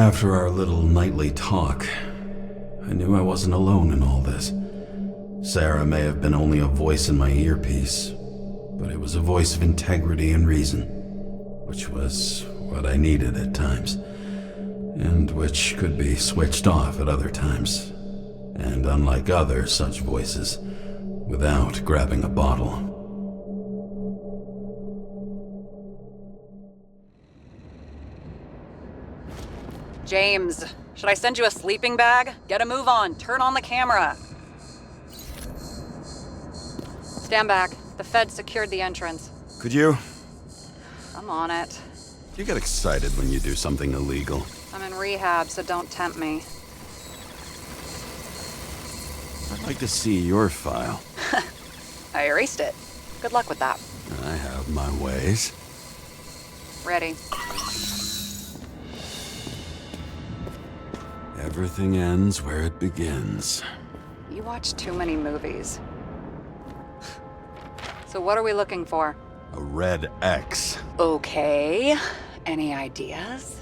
After our little nightly talk, I knew I wasn't alone in all this. Sarah may have been only a voice in my earpiece, but it was a voice of integrity and reason, which was what I needed at times, and which could be switched off at other times, and unlike other such voices, without grabbing a bottle. James, should I send you a sleeping bag? Get a move on. Turn on the camera. Stand back. The Fed secured the entrance. Could you? I'm on it. You get excited when you do something illegal. I'm in rehab, so don't tempt me. I'd like to see your file. I erased it. Good luck with that. I have my ways. Ready. Everything ends where it begins. You watch too many movies. So what are we looking for? A red X. Okay. Any ideas?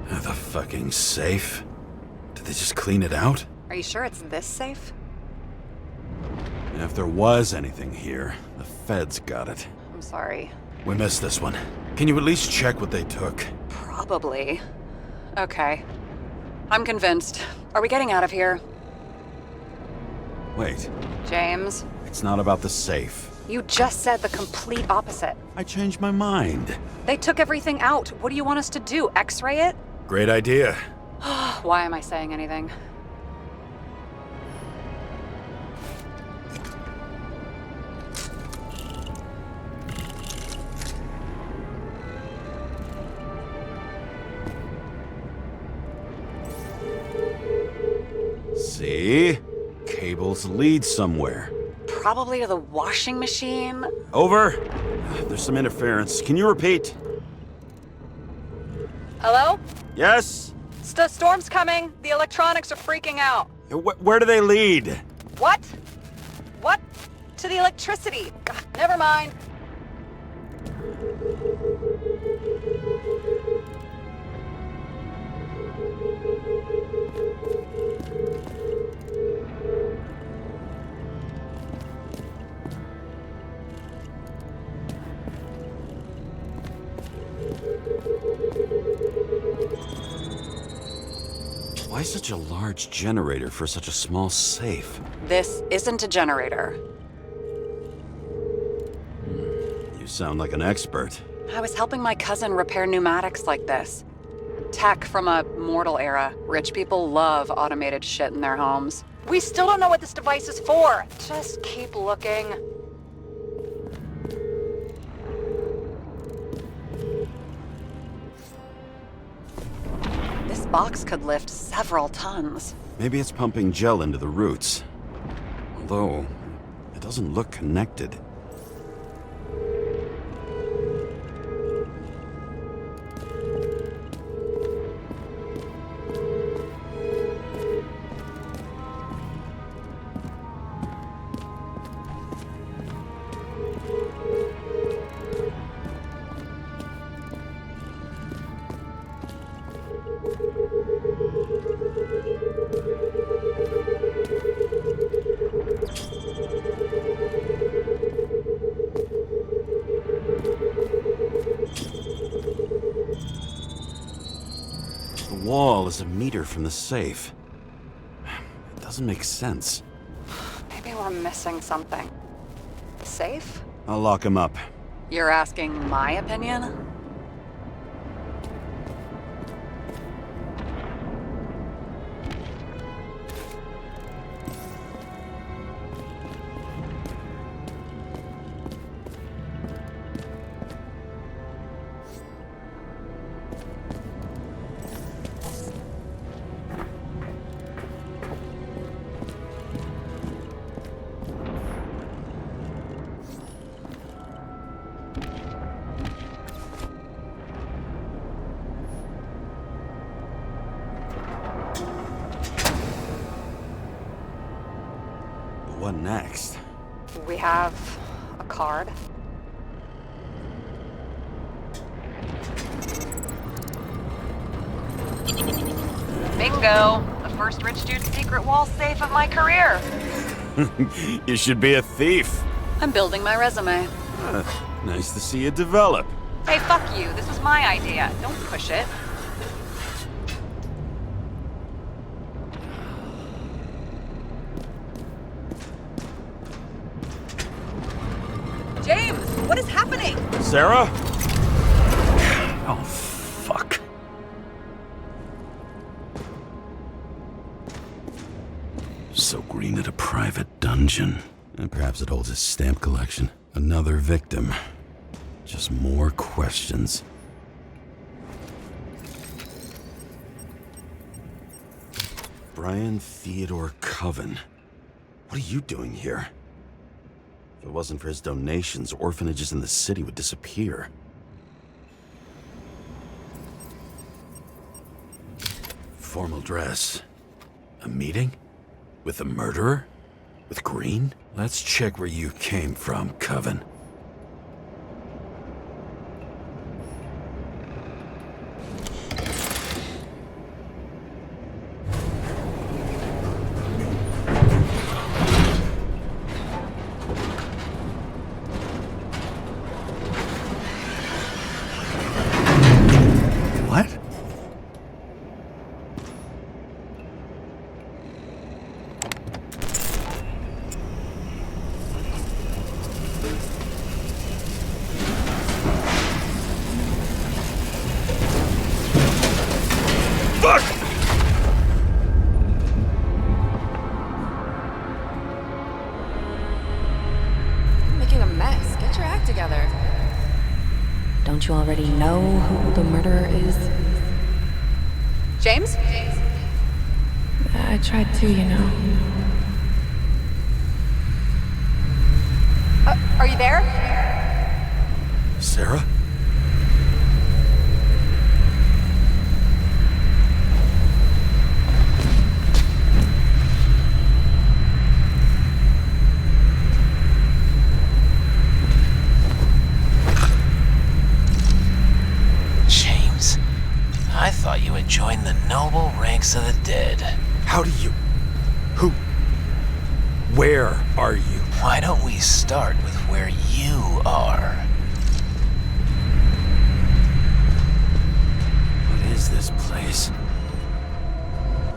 The fucking safe? Did they just clean it out? Are you sure it's this safe? If there was anything here, the feds got it. I'm sorry. We missed this one. Can you at least check what they took? Probably. Okay. I'm convinced. Are we getting out of here? Wait, James, it's not about the safe. you just said the complete opposite. I changed my mind. They took everything out. What do you want us to do? X-ray it? Great idea. Why am I saying anything? See? Cables lead somewhere. Probably to the washing machine. Over. There's some interference. Can you repeat? Hello? Yes? Storm's coming. The electronics are freaking out. Where do they lead? What? What? To the electricity. Ugh, never mind. Why such a large generator for such a small safe? This isn't a generator. You sound like an expert. I was helping my cousin repair pneumatics like this. Tech from a mortal era. Rich people love automated shit in their homes. We still don't know what this device is for. Just keep looking. This box could lift several tons. Maybe it's pumping gel into the roots. Although, it doesn't look connected. The wall is a meter from the safe. It doesn't make sense. Maybe we're missing something. Safe? I'll lock him up. You're asking my opinion? What next? We have a card. Bingo! The first rich dude's secret wall safe of my career. You should be a thief. I'm building my resume. Nice to see you develop. Hey, fuck you. This was my idea. Don't push it. James, what is happening? Sarah? Oh, fuck. So Green at a private dungeon. And perhaps it holds his stamp collection. Another victim. Just more questions. Brian Theodore Coven. What are you doing here? If it wasn't for his donations, orphanages in the city would disappear. Formal dress. A meeting? With the murderer? With Green? Let's check where you came from, Coven. What? Fuck! You're making a mess. Get your act together. Don't you already know who the murderer is? James? I tried to, you know. Are you there? Sarah? James, I thought you had joined the noble ranks of the dead. How do you... Who... Where are you? Why don't we start with where you are? What is this place?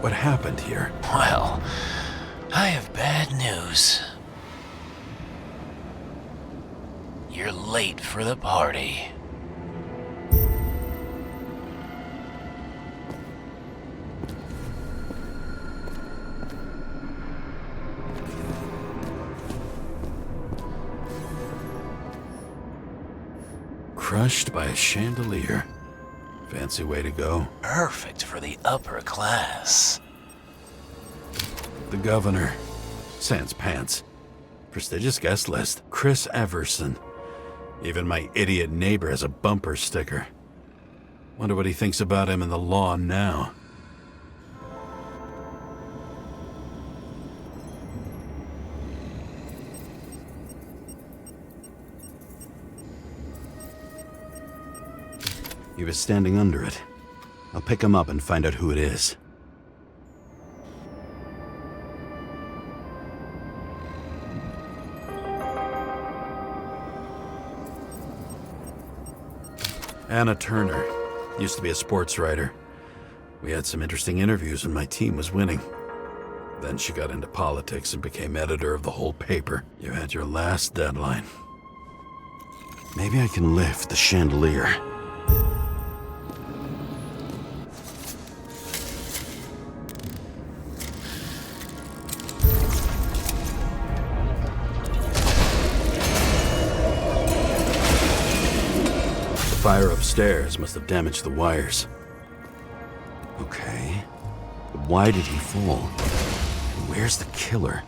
What happened here? Well, I have bad news. You're late for the party. Crushed by a chandelier. Fancy way to go. Perfect for the upper class. The governor. Sans pants. Prestigious guest list. Chris Everson. Even my idiot neighbor has a bumper sticker. Wonder what he thinks about him in the law now. He was standing under it. I'll pick him up and find out who it is. Anna Turner. Used to be a sports writer. We had some interesting interviews when my team was winning. Then she got into politics and became editor of the whole paper. You had your last deadline. Maybe I can lift the chandelier. The fire upstairs must have damaged the wires. Okay. But why did he fall? And where's the killer?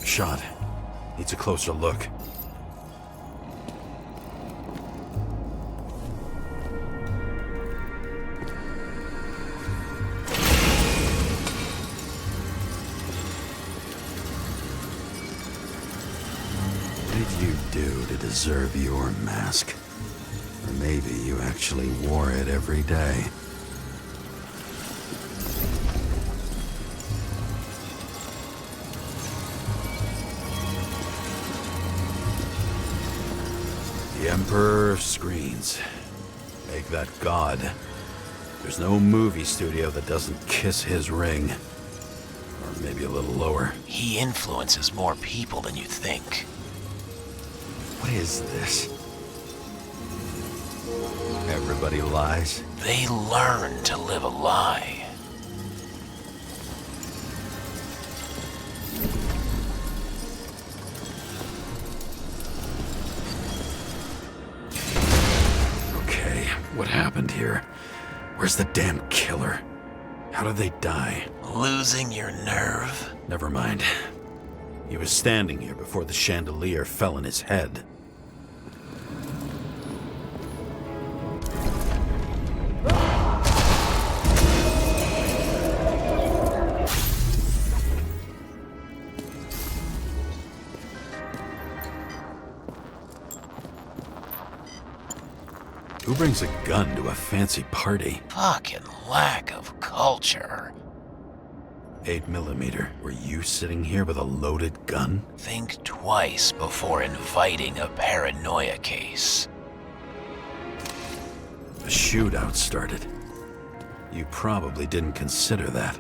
Shot. Needs a closer look. did you do to deserve your mask? Or maybe you actually wore it every day. The Emperor of Screens. Make that god. There's no movie studio that doesn't kiss his ring. Or maybe a little lower. He influences more people than you think. What is this? Everybody lies? They learn to live a lie. Okay, what happened here? Where's the damn killer? How did they die? Losing your nerve? Never mind. He was standing here before the chandelier fell on his head. Who brings a gun to a fancy party? Fucking lack of culture. 8mm. Were you sitting here with a loaded gun? Think twice before inviting a paranoia case. A shootout started. You probably didn't consider that.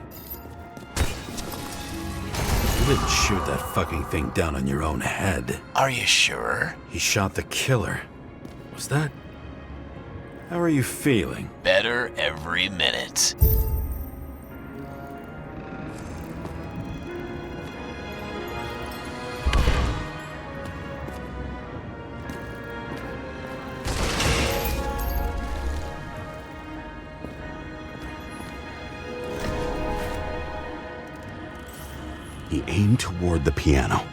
You didn't shoot that fucking thing down on your own head. Are you sure? He shot the killer. Was that... How are you feeling? Better every minute. He aimed toward the piano.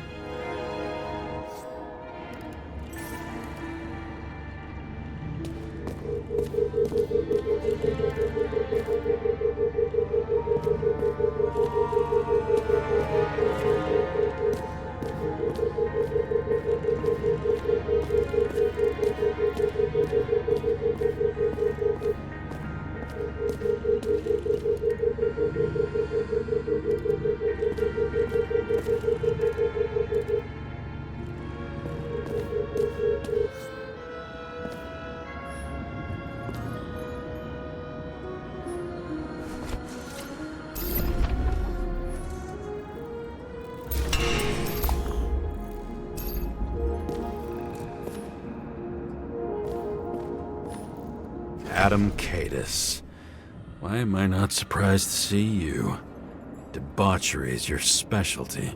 Adam Cadis. Why am I not surprised to see you? Debauchery is your specialty.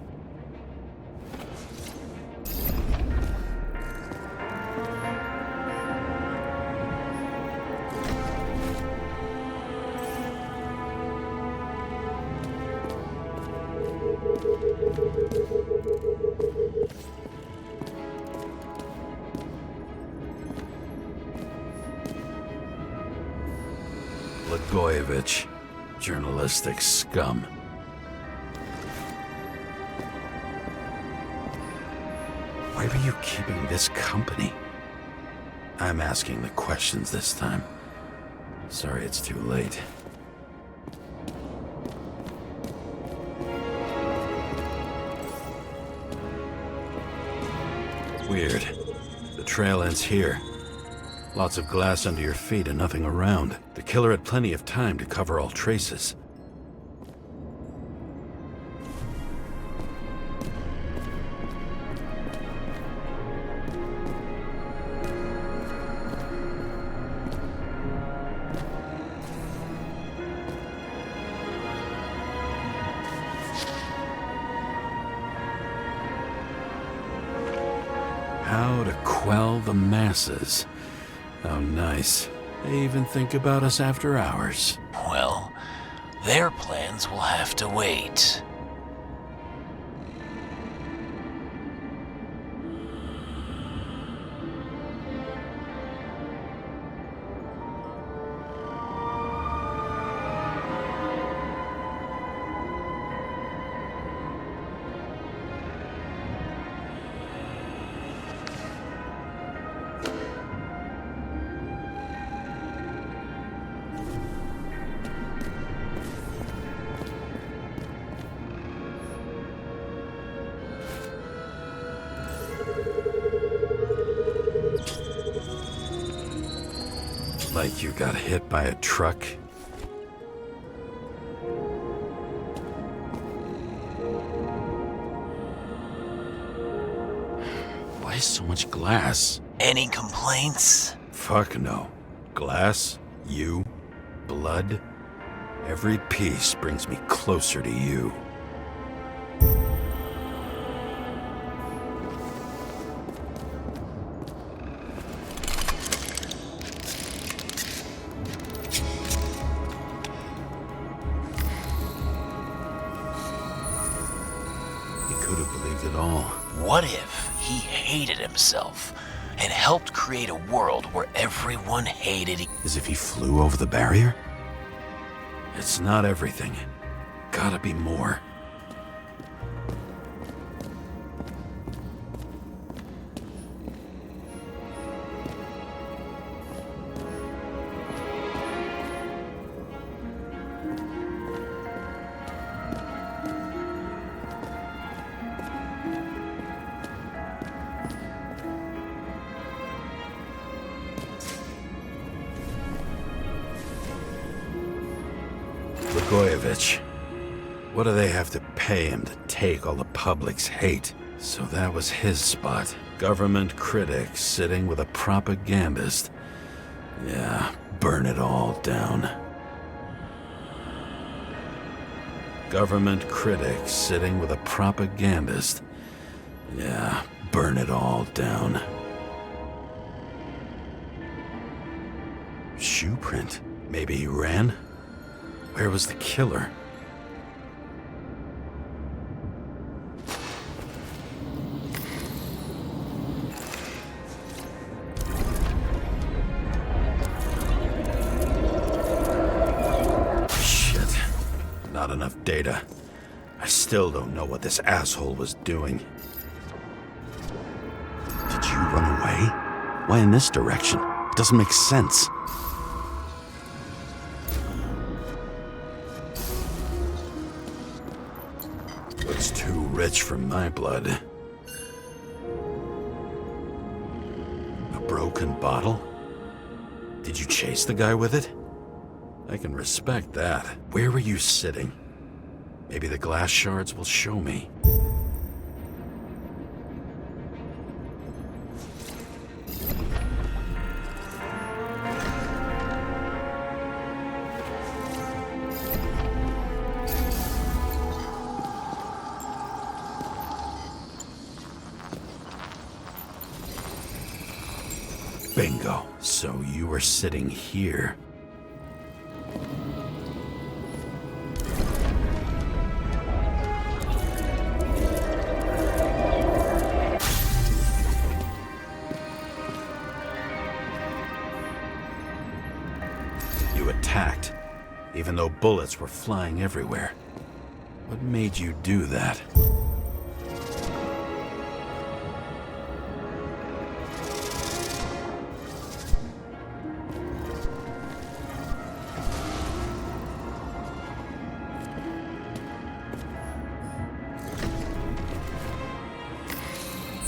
Blagojevich, journalistic scum. Why were you keeping this company? I'm asking the questions this time. Sorry it's too late. Weird. The trail ends here. Lots of glass under your feet and nothing around. The killer had plenty of time to cover all traces. How to quell the masses. How nice. They even think about us after hours. Well, their plans will have to wait. Like you got hit by a truck? Why so much glass? Any complaints? Fuck no. Glass, you, blood. Every piece brings me closer to you. He could have believed it all. What if he hated himself and helped create a world where everyone hated As if he flew over the barrier? It's not everything. Gotta be more. Blagojevich. What do they have to pay him to take all the public's hate? So that was his spot. Government critic sitting with a propagandist. Yeah, burn it all down. Government critic sitting with a propagandist. Yeah, burn it all down. Shoe print. Maybe he ran? Where was the killer? Shit. Not enough data. I still don't know what this asshole was doing. Did you run away? Why in this direction? It doesn't make sense. Looks too rich for my blood. A broken bottle? Did you chase the guy with it? I can respect that. Where were you sitting? Maybe the glass shards will show me. Bingo. So you were sitting here. You attacked, even though bullets were flying everywhere. What made you do that?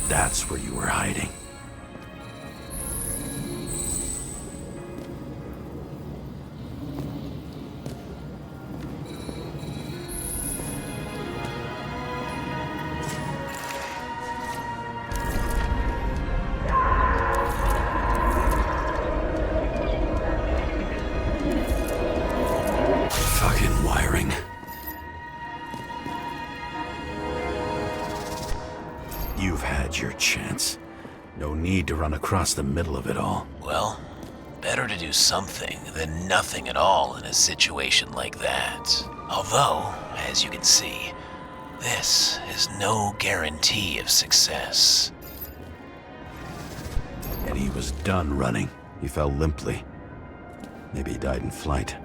That's where you were hiding. Fucking wiring. You've had your chance. No need to run across the middle of it all. Well, better to do something than nothing at all in a situation like that. Although, as you can see, this is no guarantee of success. And he was done running. He fell limply. Maybe he died in flight.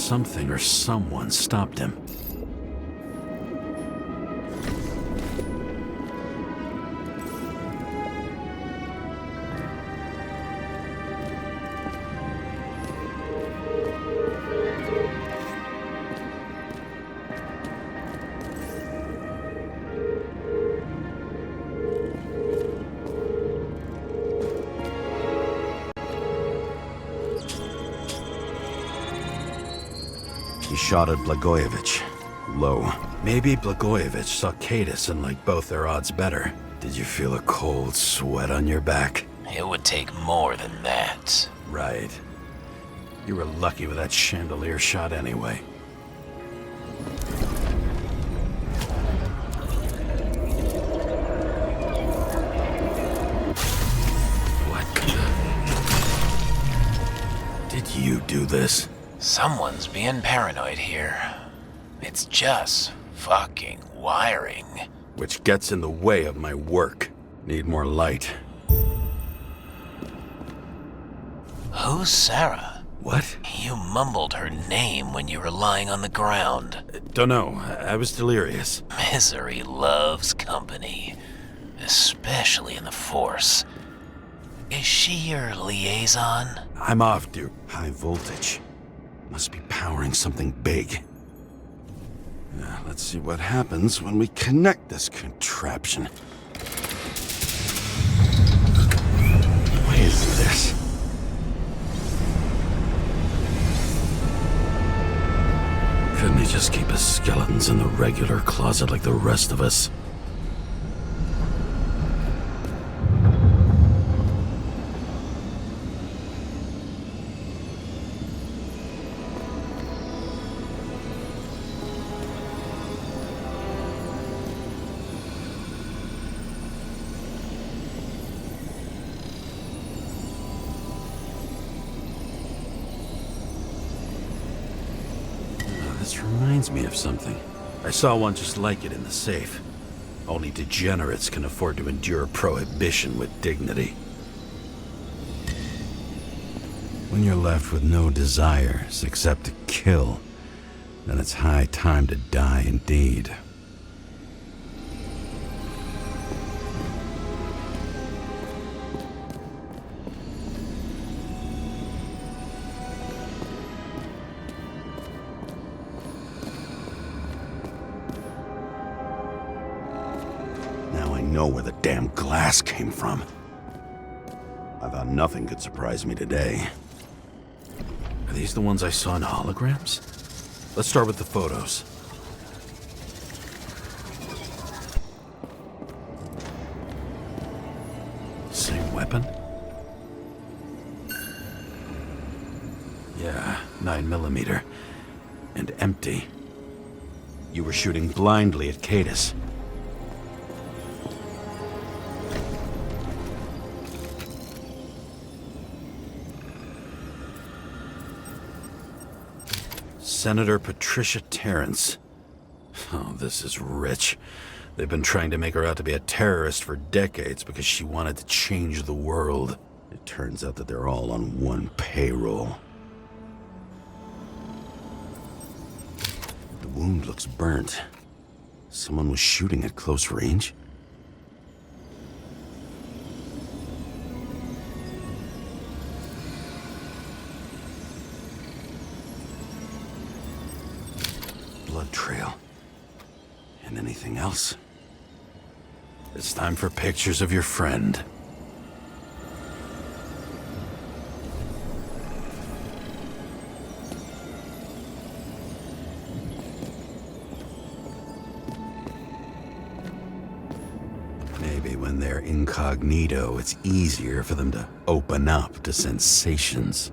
something or someone stopped him. He shot at Blagojevich. Low. Maybe Blagojevich saw Cadis and liked both their odds better. Did you feel a cold sweat on your back? It would take more than that. Right. You were lucky with that chandelier shot anyway. What? Did you do this? Someone's being paranoid here. It's just fucking wiring. Which gets in the way of my work. Need more light. Who's Sarah? What? You mumbled her name when you were lying on the ground. Don't know. I was delirious. Misery loves company, especially in the Force. Is she your liaison? I'm off, dude. High voltage. Must be powering something big. Let's see what happens when we connect this contraption. What is this? Couldn't he just keep his skeletons in the regular closet like the rest of us? This reminds me of something. I saw one just like it in the safe. Only degenerates can afford to endure prohibition with dignity. When you're left with no desires except to kill, then it's high time to die indeed. Now I know where the damn glass came from. I thought nothing could surprise me today. Are these the ones I saw in holograms? Let's start with the photos. Same weapon? Yeah, 9mm. And empty. You were shooting blindly at Cadis. Senator Patricia Terrence. Oh, this is rich. They've been trying to make her out to be a terrorist for decades because she wanted to change the world. It turns out that they're all on one payroll. The wound looks burnt. Someone was shooting at close range? Blood trail. And anything else? It's time for pictures of your friend. Maybe when they're incognito, it's easier for them to open up to sensations.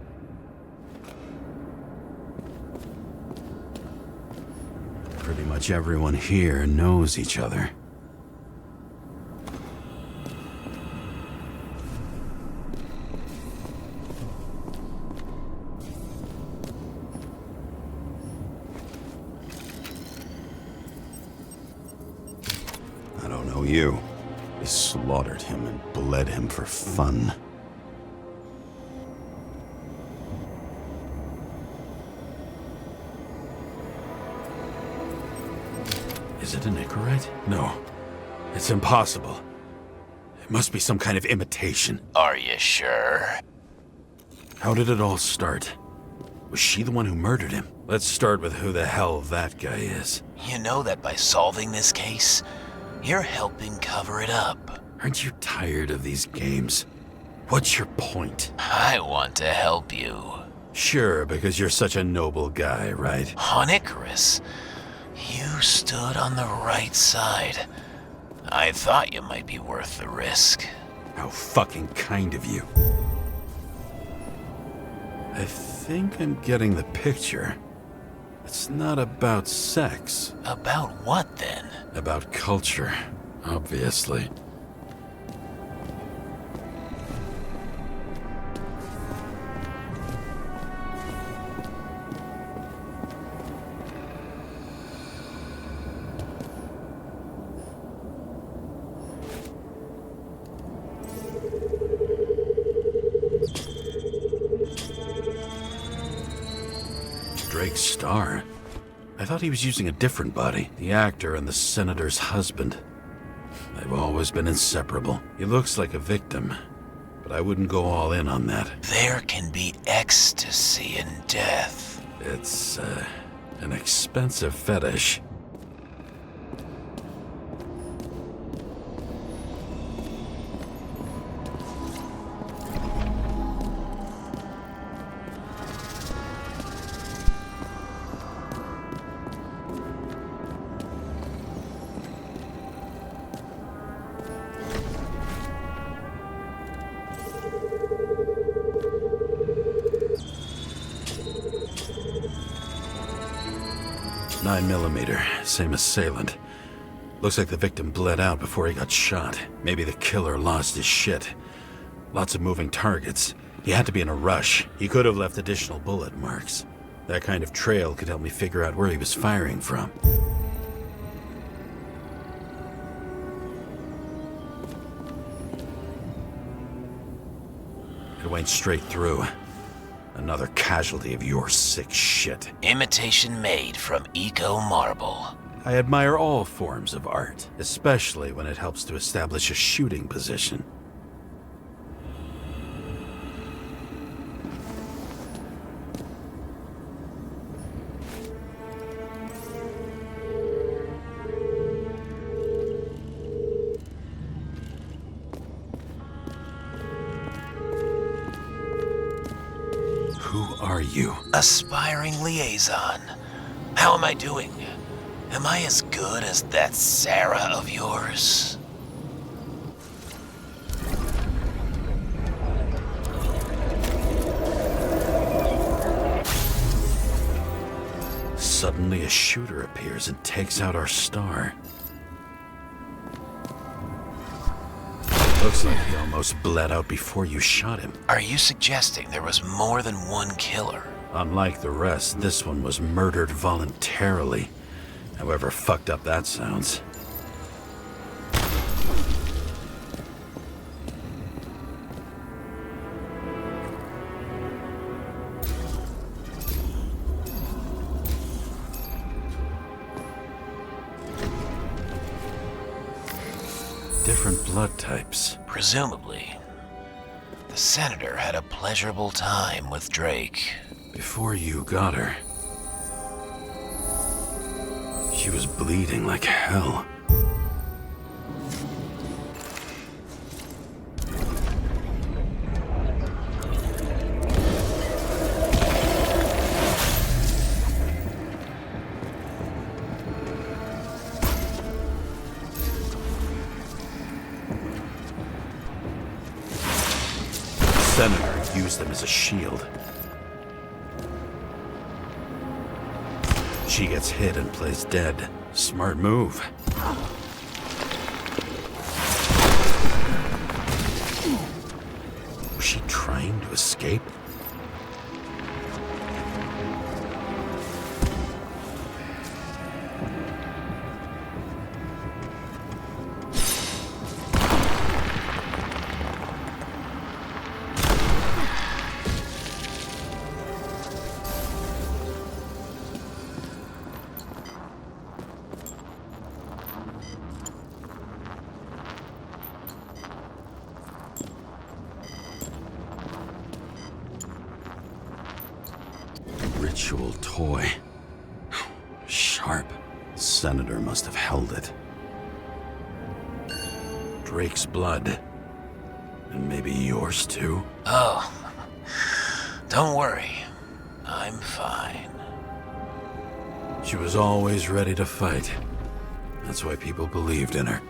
Pretty much everyone here knows each other. I don't know you. They slaughtered him and bled him for fun. Anchorite? No. It's impossible. It must be some kind of imitation. Are you sure? How did it all start? Was she the one who murdered him? Let's start with who the hell that guy is. You know that by solving this case, you're helping cover it up. Aren't you tired of these games? What's your point? I want to help you. Sure, because you're such a noble guy, right? On Icarus, you stood on the right side. I thought you might be worth the risk. How fucking kind of you. I think I'm getting the picture. It's not about sex. About what then? About culture, obviously. Drake's star? I thought he was using a different body. The actor and the senator's husband. They've always been inseparable. He looks like a victim, but I wouldn't go all in on that. There can be ecstasy in death. It's, an expensive fetish. Same assailant. Looks like the victim bled out before he got shot. Maybe the killer lost his shit. Lots of moving targets. He had to be in a rush. He could have left additional bullet marks. That kind of trail could help me figure out where he was firing from. It went straight through. Another casualty of your sick shit. Imitation made from Eco Marble. I admire all forms of art, especially when it helps to establish a shooting position. Who are you? Aspiring liaison. How am I doing? Am I as good as that Sarah of yours? Suddenly a shooter appears and takes out our star. Looks like he almost bled out before you shot him. Are you suggesting there was more than one killer? Unlike the rest, this one was murdered voluntarily. However fucked up that sounds. Different blood types. Presumably. The senator had a pleasurable time with Drake. Before you got her, she was bleeding like hell. The senator used them as a shield. She gets hit and plays dead. Smart move. Was she trying to escape? ritual toy. Sharp. Senator must have held it. Drake's blood. And maybe yours too? Oh, don't worry. I'm fine. She was always ready to fight. That's why people believed in her.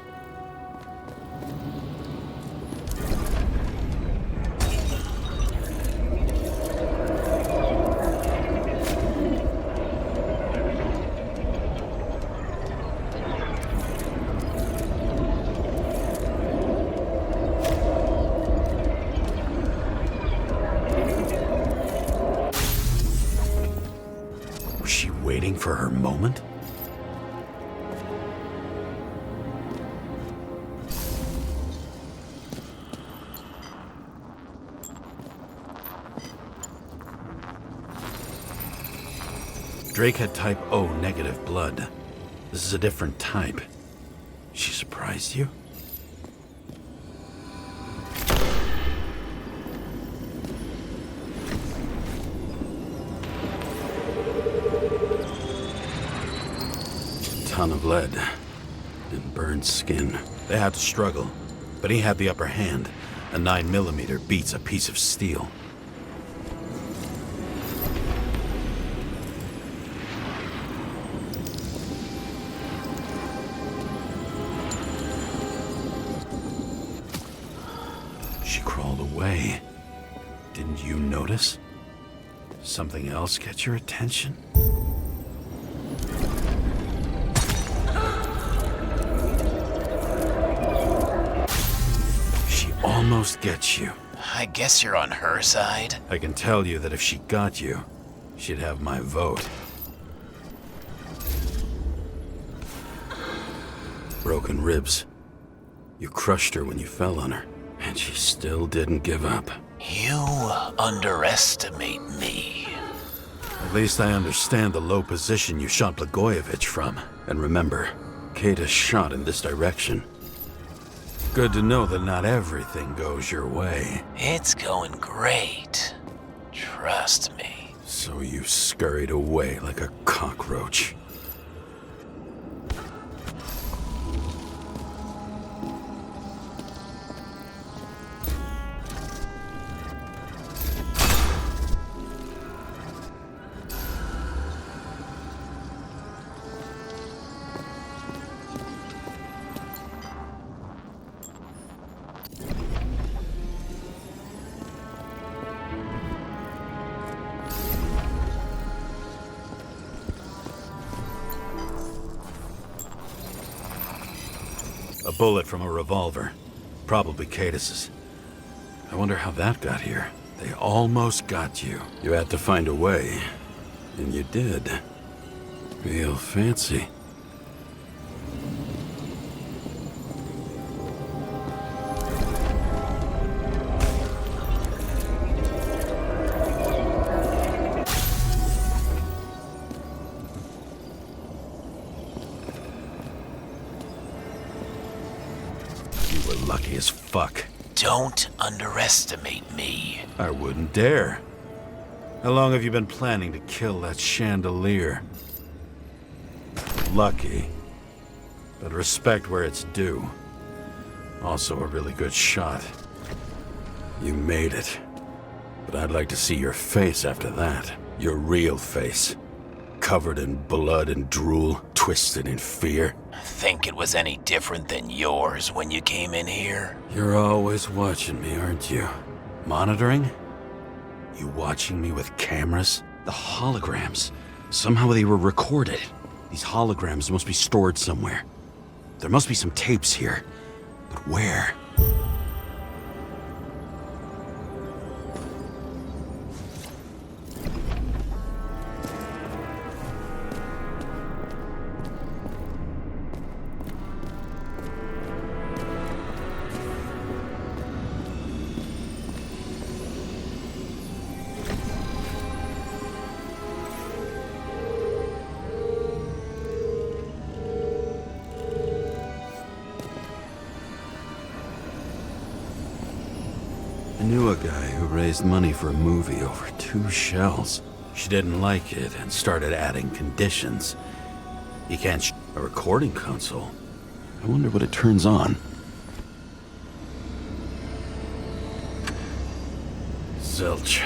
Was she waiting for her moment? Drake had type O negative blood. This is a different type. She surprised you? Ton of lead and burned skin. They had to struggle, but he had the upper hand. A 9mm beats a piece of steel. She crawled away. Didn't you notice? Something else get your attention? She almost gets you. I guess you're on her side. I can tell you that if she got you, she'd have my vote. Broken ribs. You crushed her when you fell on her, and she still didn't give up. You underestimate me. At least I understand the low position you shot Blagojevich from. And remember, Kata shot in this direction. Good to know that not everything goes your way. It's going great. Trust me. So you scurried away like a cockroach. A bullet from a revolver. Probably Cadis's. I wonder how that got here. They almost got you. You had to find a way. And you did. Real fancy. You were lucky as fuck. Don't underestimate me. I wouldn't dare. How long have you been planning to kill that chandelier? Lucky. But respect where it's due. Also a really good shot. You made it. But I'd like to see your face after that. Your real face. Covered in blood and drool, twisted in fear. Think it was any different than yours when you came in here? You're always watching me, aren't you? Monitoring? You watching me with cameras? The holograms. Somehow they were recorded. These holograms must be stored somewhere. There must be some tapes here. But where? I knew a guy who raised money for a movie over 2 shells. She didn't like it and started adding conditions. You can't a recording console. I wonder what it turns on. Zilch.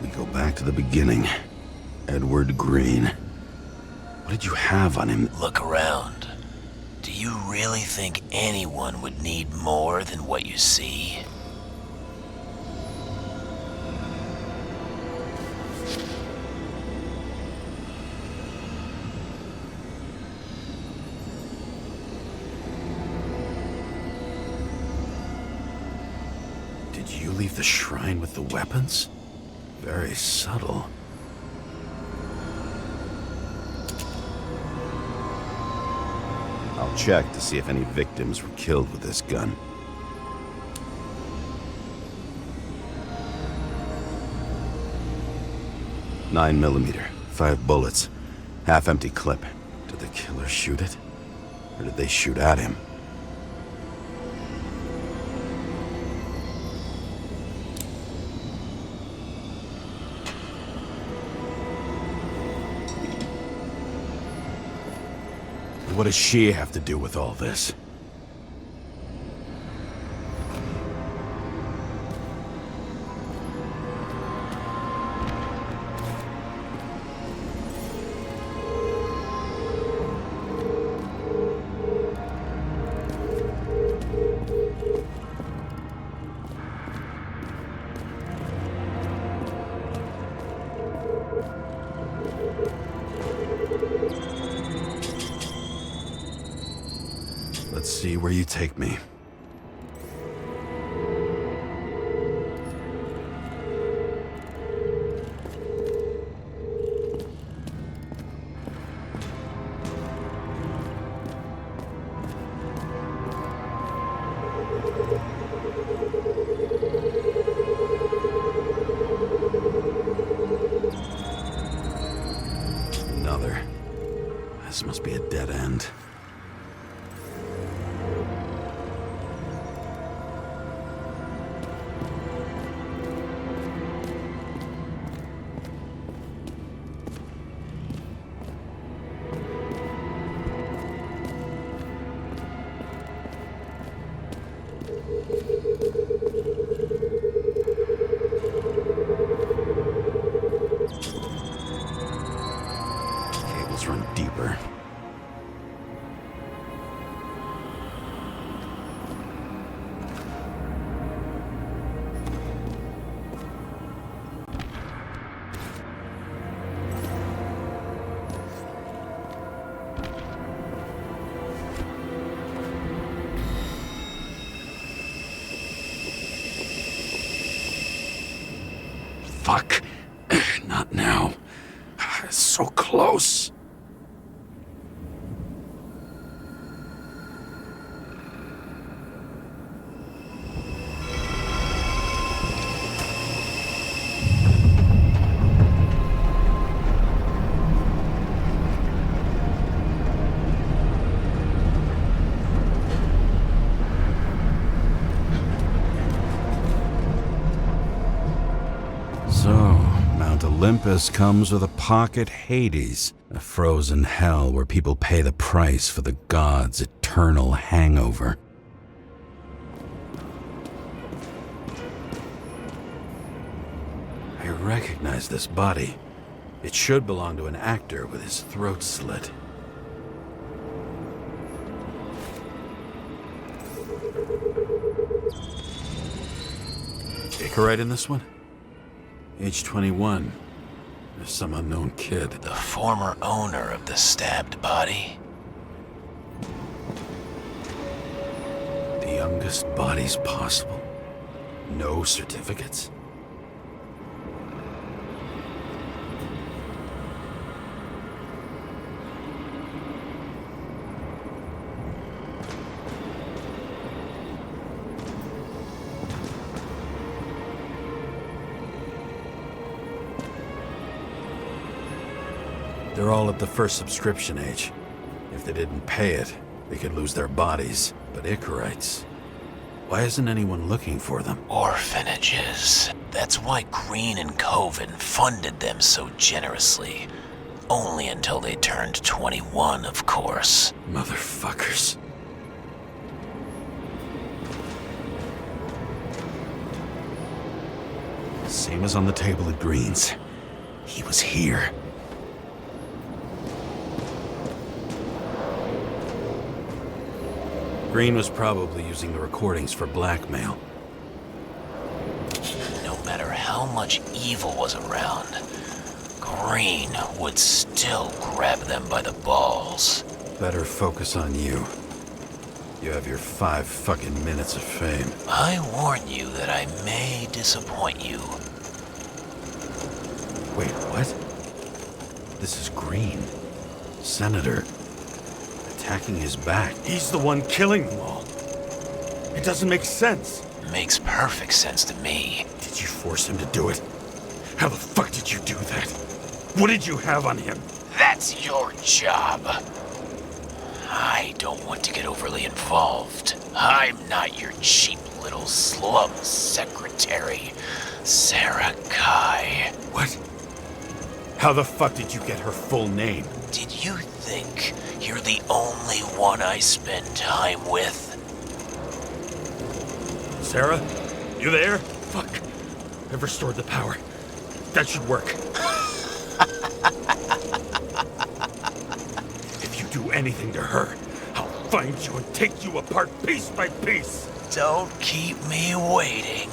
We go back to the beginning. Edward Green. What did you have on him? Look around. Do you really think anyone would need more than what you see? Did you leave the shrine with the weapons? Very subtle. I'll check to see if any victims were killed with this gun. .9mm, 5 bullets, half-empty clip. Did the killer shoot it? Or did they shoot at him? What does she have to do with all this? Let's see where you take me. Another. This must be a dead end. Cables run deeper. Fuck. Not now. So close. So, Mount Olympus comes with a pocket Hades, a frozen hell where people pay the price for the gods' eternal hangover. I recognize this body. It should belong to an actor with his throat slit. Icarite in this one? Age 21. There's some unknown kid. The former owner of the stabbed body? The youngest bodies possible. No certificates. They're all at the first subscription age. If they didn't pay it, they could lose their bodies. But Icarites, why isn't anyone looking for them? Orphanages. That's why Green and Coven funded them so generously. Only until they turned 21, of course. Motherfuckers. Same as on the table at Green's. He was here. Green was probably using the recordings for blackmail. No matter how much evil was around, Green would still grab them by the balls. Better focus on you. You have your 5 fucking minutes of fame. I warn you that I may disappoint you. Wait, what? This is Green. Senator. Attacking his back. He's the one killing them all. It doesn't make sense. Makes perfect sense to me. Did you force him to do it? How the fuck did you do that? What did you have on him? That's your job. I don't want to get overly involved. I'm not your cheap little slum secretary, Sarah Kai. What? How the fuck did you get her full name? Did you think you're the only one I spend time with? Sarah? You there? Fuck. I've restored the power. That should work. If you do anything to her, I'll find you and take you apart piece by piece. Don't keep me waiting.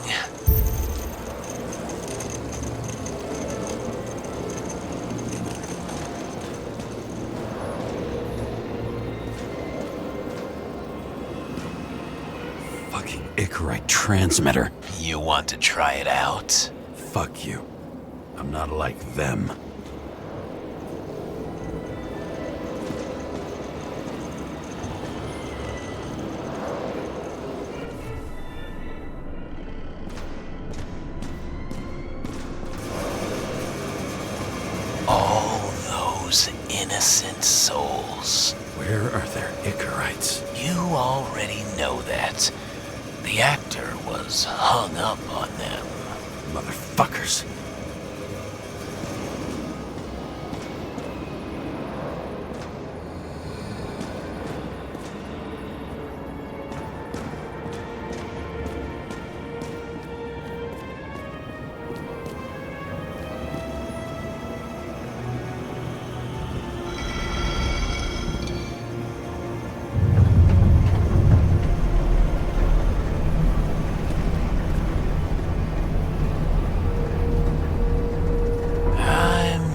Fucking Icarite transmitter. You want to try it out? Fuck you. I'm not like them. All those innocent souls. Where are their Icarites? You already know that. The actor was hung up on them. Motherfuckers.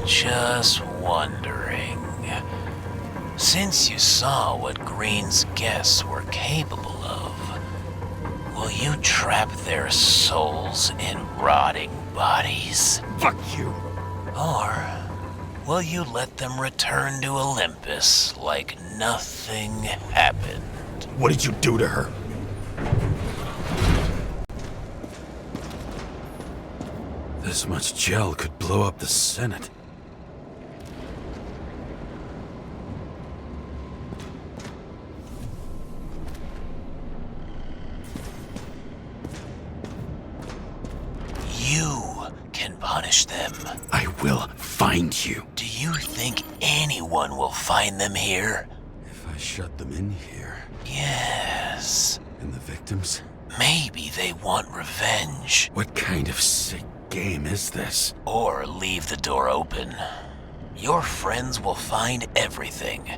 Just wondering, since you saw what Green's guests were capable of, will you trap their souls in rotting bodies? Fuck you! Or will you let them return to Olympus like nothing happened? What did you do to her? This much gel could blow up the Senate. You can punish them. I will find you. Do you think anyone will find them here? If I shut them in here, Yes. and the victims? Maybe they want revenge. What kind of sick game is this? Or leave the door open. Your friends will find everything,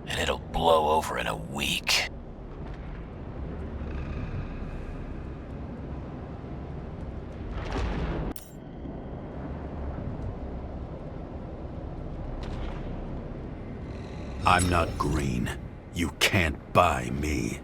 and it'll blow over in a week. I'm not Green. You can't buy me.